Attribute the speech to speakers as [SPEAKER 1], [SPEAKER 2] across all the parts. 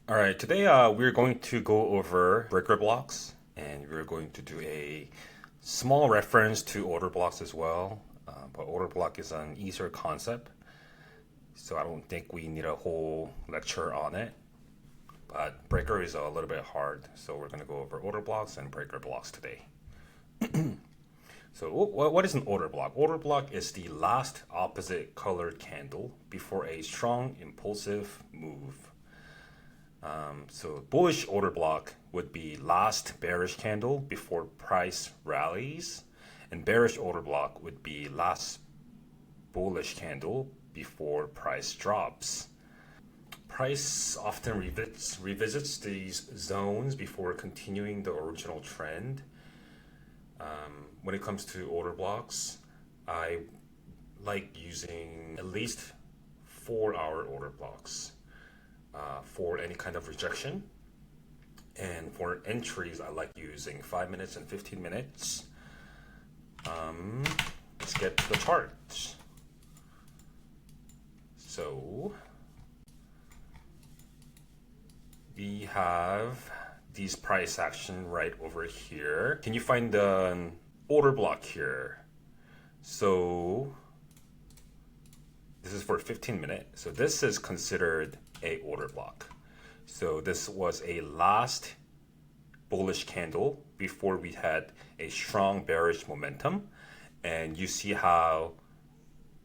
[SPEAKER 1] All right, today we're going to go over breaker blocks, and we're going to do a small reference to order blocks as well. But order block is an easier concept, so I don't think we need a whole lecture on it. But breaker is a little bit hard, so we're going to go over order blocks and breaker blocks today. So what is an order block? Order block is the last opposite colored candle before a strong impulsive move. So bullish order block would be last bearish candle before price rallies, and bearish order block would be last bullish candle before price drops. Price often revisits these zones before continuing the original trend. When it comes to order blocks, I like using at least 4-hour order blocks for any kind of rejection. And for entries, I like using 5 minutes and 15 minutes. Let's get to the charts. So we have these price action right over here. Can you find the order block here? So this is for 15 minutes. So this is considered a order block. So this was a last bullish candle before we had a strong bearish momentum. And you see how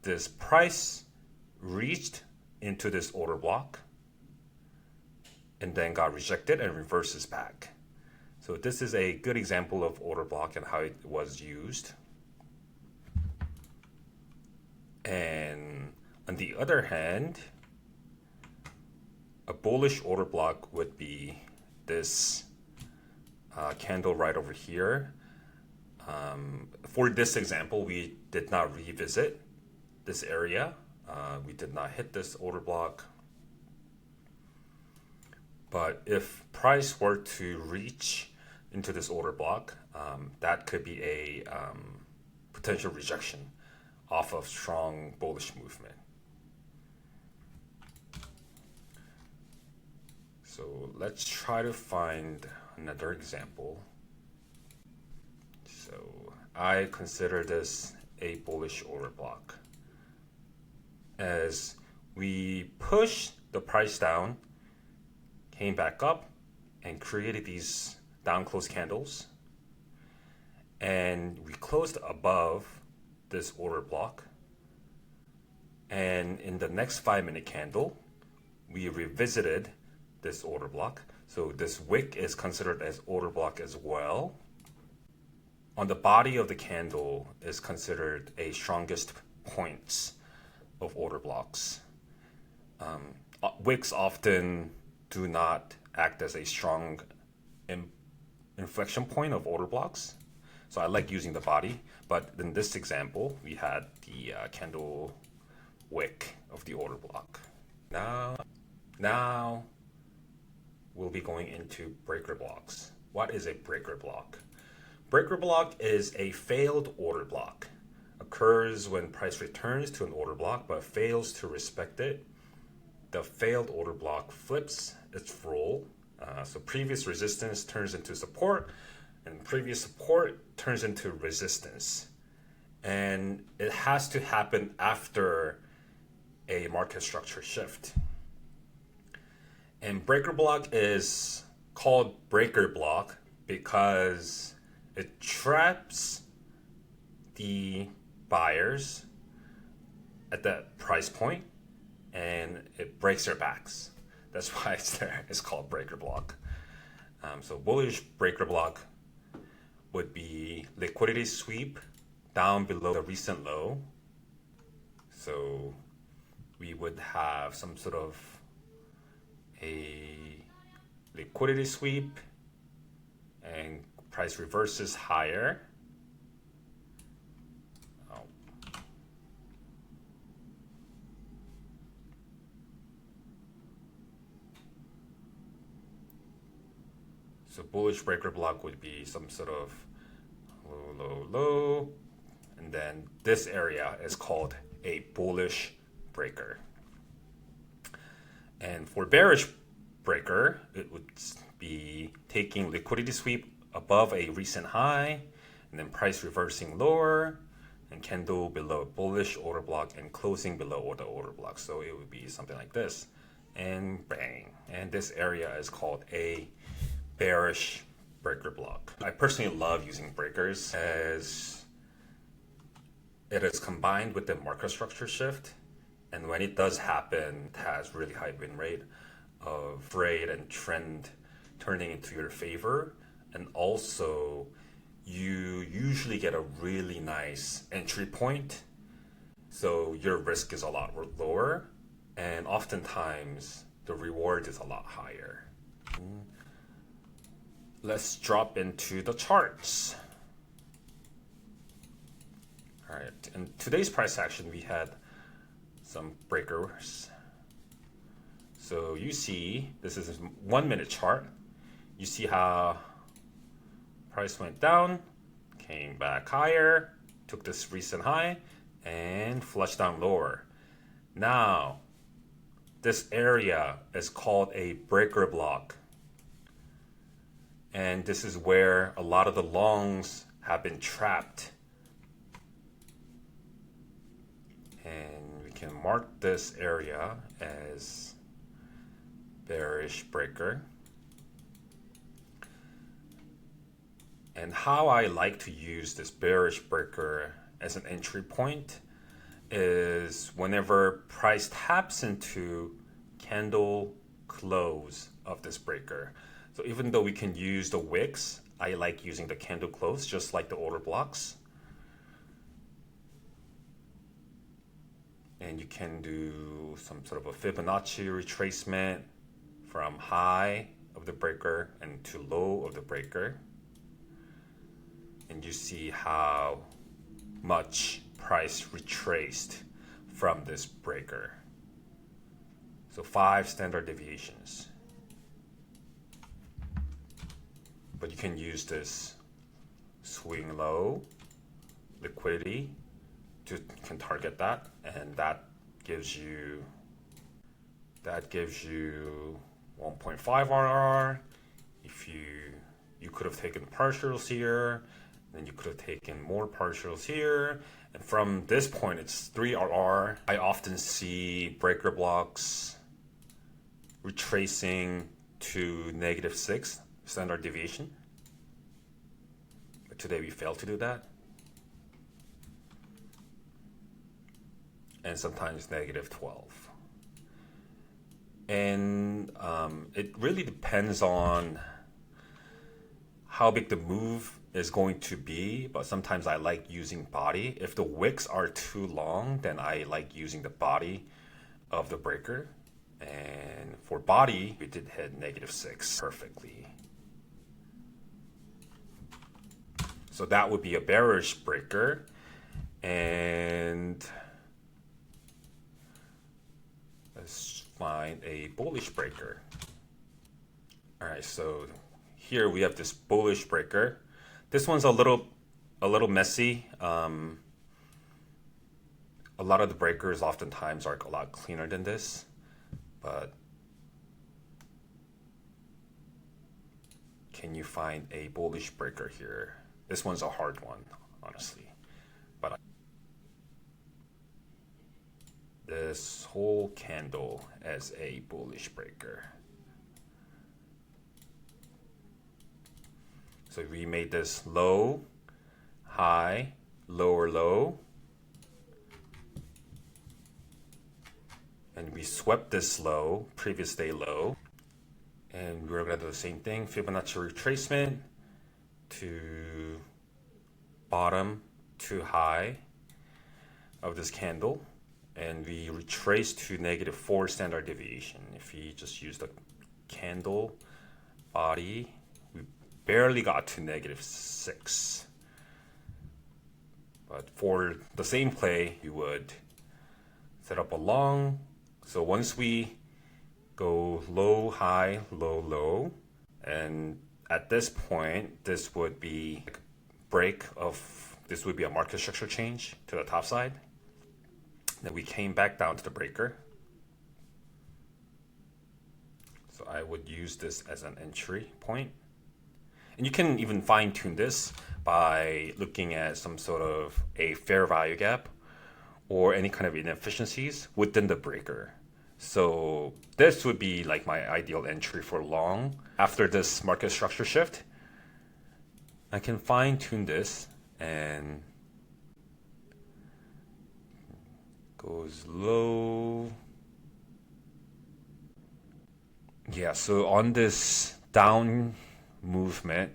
[SPEAKER 1] this price reached into this order block and then got rejected and reverses back. So this is a good example of order block and how it was used. And on the other hand, a bullish order block would be this candle right over here. For this example, we did not revisit this area. We did not hit this order block. But if price were to reach into this order block, that could be a potential rejection off of strong bullish movement. So let's try to find another example. So I consider this a bullish order block, as we push the price down, came back up, and created these down close candles, and we closed above this order block, and in the next 5-minute candle we revisited this order block. So this wick is considered as order block as well. On the body of the candle is considered a strongest points of order blocks. Wicks often do not act as a strong inflection point of order blocks. So I like using the body, but in this example, we had the candle wick of the order block. Now we'll be going into breaker blocks. What is a breaker block? Breaker block is a failed order block. Occurs when price returns to an order block but fails to respect it. The failed order block flips its role. So previous resistance turns into support, and previous support turns into resistance. And it has to happen after a market structure shift. And breaker block is called breaker block because it traps the buyers at that price point and it breaks their backs. That's why it's there. It's called breaker block. So bullish breaker block would be liquidity sweep down below the recent low. So we would have some sort of a liquidity sweep and price reverses higher. So bullish breaker block would be some sort of low, low, low, and then this area is called a bullish breaker. And for bearish breaker, it would be taking liquidity sweep above a recent high, and then price reversing lower, and candle below bullish order block and closing below the order block. So it would be something like this, and bang. And this area is called a bearish breaker block. I personally love using breakers as it is combined with the market structure shift, and when it does happen, it has really high win rate of trade and trend turning into your favor, and also you usually get a really nice entry point, so your risk is a lot lower, and oftentimes the reward is a lot higher. Let's drop into the charts. All right, in today's price action, we had some breakers. So you see, this is a 1 minute chart. You see how price went down, came back higher, took this recent high, and flushed down lower. Now, this area is called a breaker block. And this is where a lot of the longs have been trapped. And we can mark this area as bearish breaker. And how I like to use this bearish breaker as an entry point is whenever price taps into candle close of this breaker. So even though we can use the wicks, I like using the candle close, just like the order blocks. And you can do some sort of a Fibonacci retracement from high of the breaker and to low of the breaker. And you see how much price retraced from this breaker. So 5 standard deviations. But you can use this swing low liquidity to can target that, and that gives you 1.5 RR. If you could have taken partials here, then you could have taken more partials here, and from this point it's 3 RR. I often see breaker blocks retracing to -6 standard deviation, but today we failed to do that, and sometimes -12. And it really depends on how big the move is going to be, but sometimes I like using body. If the wicks are too long, then I like using the body of the breaker. And for body, we did hit -6 perfectly. So that would be a bearish breaker. And let's find a bullish breaker. All right, so here we have this bullish breaker. This one's a little messy. A lot of the breakers oftentimes are a lot cleaner than this, but can you find a bullish breaker here? This one's a hard one, honestly. But this whole candle as a bullish breaker. So we made this low, high, lower low. And we swept this low, previous day low. And we're gonna do the same thing, Fibonacci retracement to bottom to high of this candle. And we retrace to -4 standard deviation. If we just use the candle body, we barely got to -6. But for the same play, you would set up a long. So once we go low, high, low, low, and at this point, this would be like this would be a market structure change to the top side. Then we came back down to the breaker. So I would use this as an entry point. And you can even fine tune this by looking at some sort of a fair value gap or any kind of inefficiencies within the breaker. So this would be like my ideal entry for long. After this market structure shift, I can fine tune this and goes low. Yeah, so on this down movement,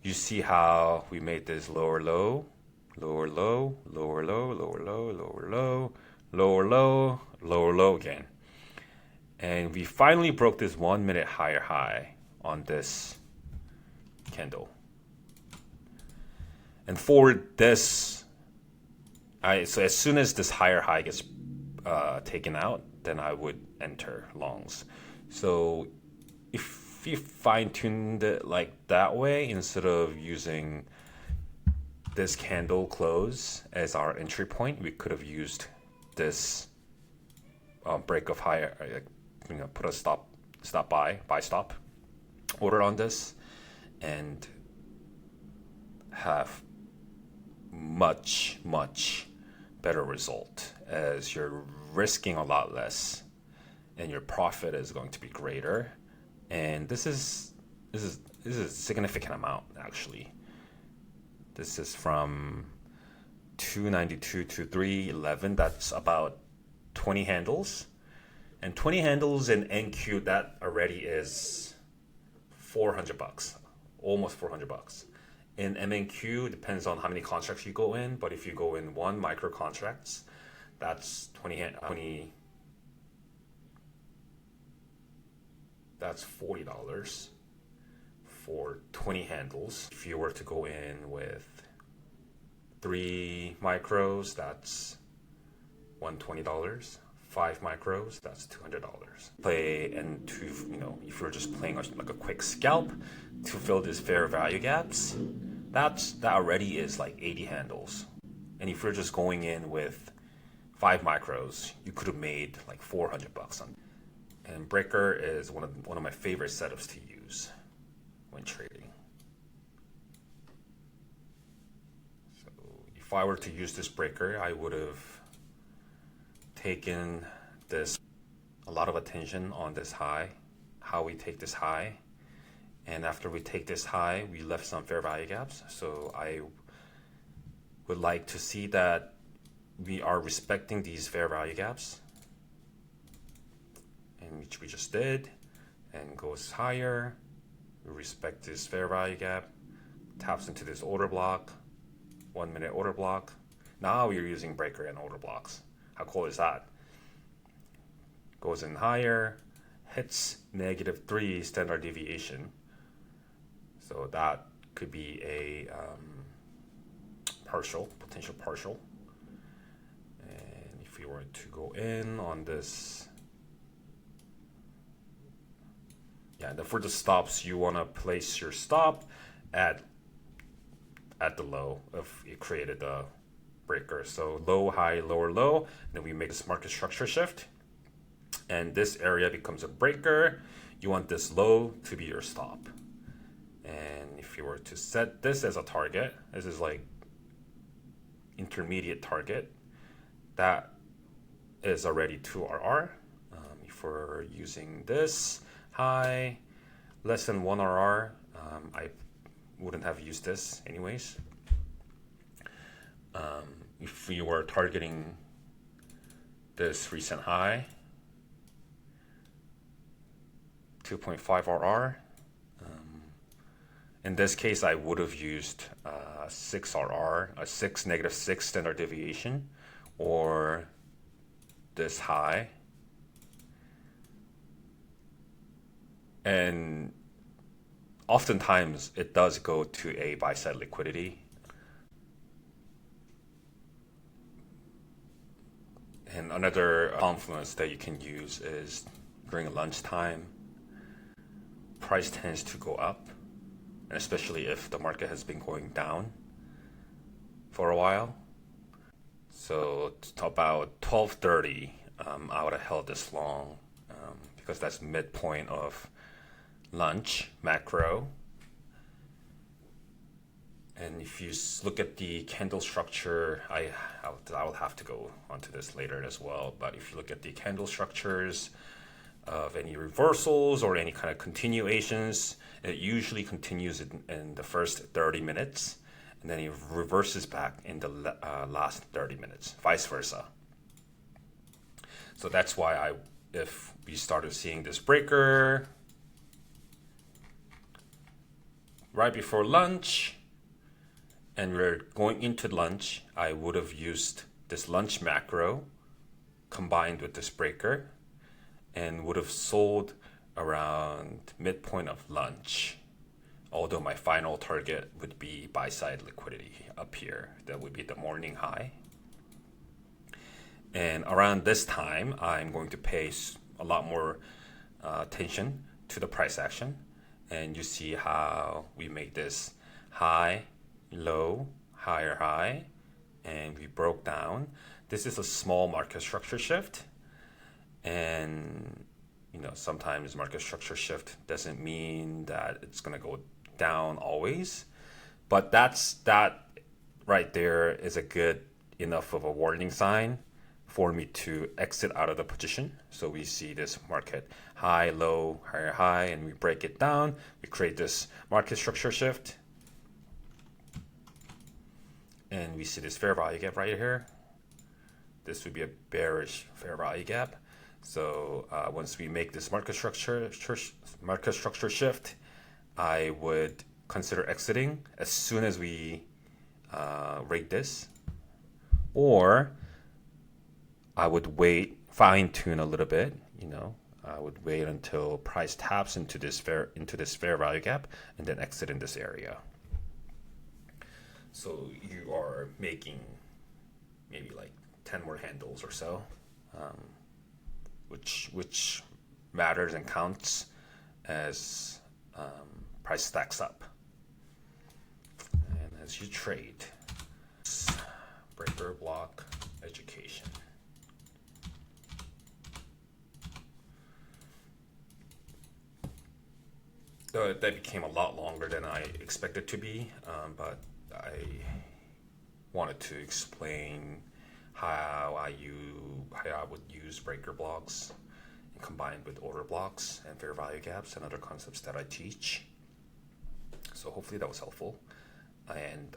[SPEAKER 1] you see how we made this lower low, lower low, lower low, lower low, lower low, lower low, lower low again. And we finally broke this 1 minute higher high on this candle. And for this, so as soon as this higher high gets taken out, then I would enter longs. So if you fine-tuned it like that way, instead of using this candle close as our entry point, we could have used this break of higher, put a stop buy stop order on this, and have much better result, as you're risking a lot less and your profit is going to be greater. And this is a significant amount, actually. This is from 292 to 311. That's about 20 handles. And 20 handles in NQ, that already is $400, almost $400. In MNQ, depends on how many contracts you go in, but if you go in one micro contracts, that's that's $40 for 20 handles. If you were to go in with 3 micros, that's $120. 5 micros, that's $200. Play and if you're just playing like a quick scalp to fill these fair value gaps, that already is like 80 handles. And if you're just going in with 5 micros, you could have made like $400 on. And breaker is one of my favorite setups to use when trading. So if I were to use this breaker, I would have taken a lot of attention on this high, how we take this high. And after we take this high, we left some fair value gaps. So I would like to see that we are respecting these fair value gaps, and which we just did, and goes higher. We respect this fair value gap, taps into this order block, 1 minute order block. Now we're using breaker and order blocks. How cool is that? Goes in higher, hits -3 standard deviation. So that could be a potential partial. And if you were to go in on this, for the stops, you want to place your stop at the low if you created the breaker. So low, high, lower, low, and then we make this market structure shift, and this area becomes a breaker. You want this low to be your stop. And if you were to set this as a target, this is like intermediate target, that is already 2 RR. If we're using this high, less than 1 RR, I wouldn't have used this anyways. If we were targeting this recent high, 2.5 RR, in this case I would have used 6 RR, a -6 standard deviation, or this high. And oftentimes it does go to a buy side liquidity. And another confluence that you can use is during lunchtime, price tends to go up, and especially if the market has been going down for a while. So about 12:30, I would have held this long because that's midpoint of lunch macro. And if you look at the candle structure, I'll have to go onto this later as well. But if you look at the candle structures of any reversals or any kind of continuations, it usually continues in the first 30 minutes, and then it reverses back in the last 30 minutes, vice versa. So that's why if we started seeing this breaker right before lunch, and we're going into lunch, I would have used this lunch macro combined with this breaker and would have sold around midpoint of lunch. Although my final target would be buy side liquidity up here. That would be the morning high. And around this time, I'm going to pay a lot more attention to the price action. And you see how we make this high, low, higher high, and we broke down. This is a small market structure shift, and sometimes market structure shift doesn't mean that it's going to go down always, but that right there is a good enough of a warning sign for me to exit out of the position. So we see this market high, low, higher high, and we break it down. We create this market structure shift, and we see this fair value gap right here. This would be a bearish fair value gap. So once we make this market structure shift, I would consider exiting as soon as we rate this, or I would wait, fine tune a little bit. I would wait until price taps into this fair value gap, and then exit in this area. So you are making maybe like 10 more handles or so, which matters and counts as price stacks up. And as you trade, breaker block education. That became a lot longer than I expected to be, but I wanted to explain how I would use breaker blocks combined with order blocks and fair value gaps and other concepts that I teach. So hopefully that was helpful. And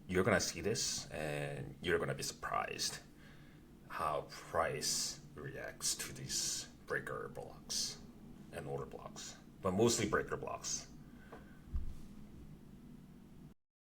[SPEAKER 1] you're gonna see this and you're gonna be surprised how price reacts to these breaker blocks and order blocks, but mostly breaker blocks.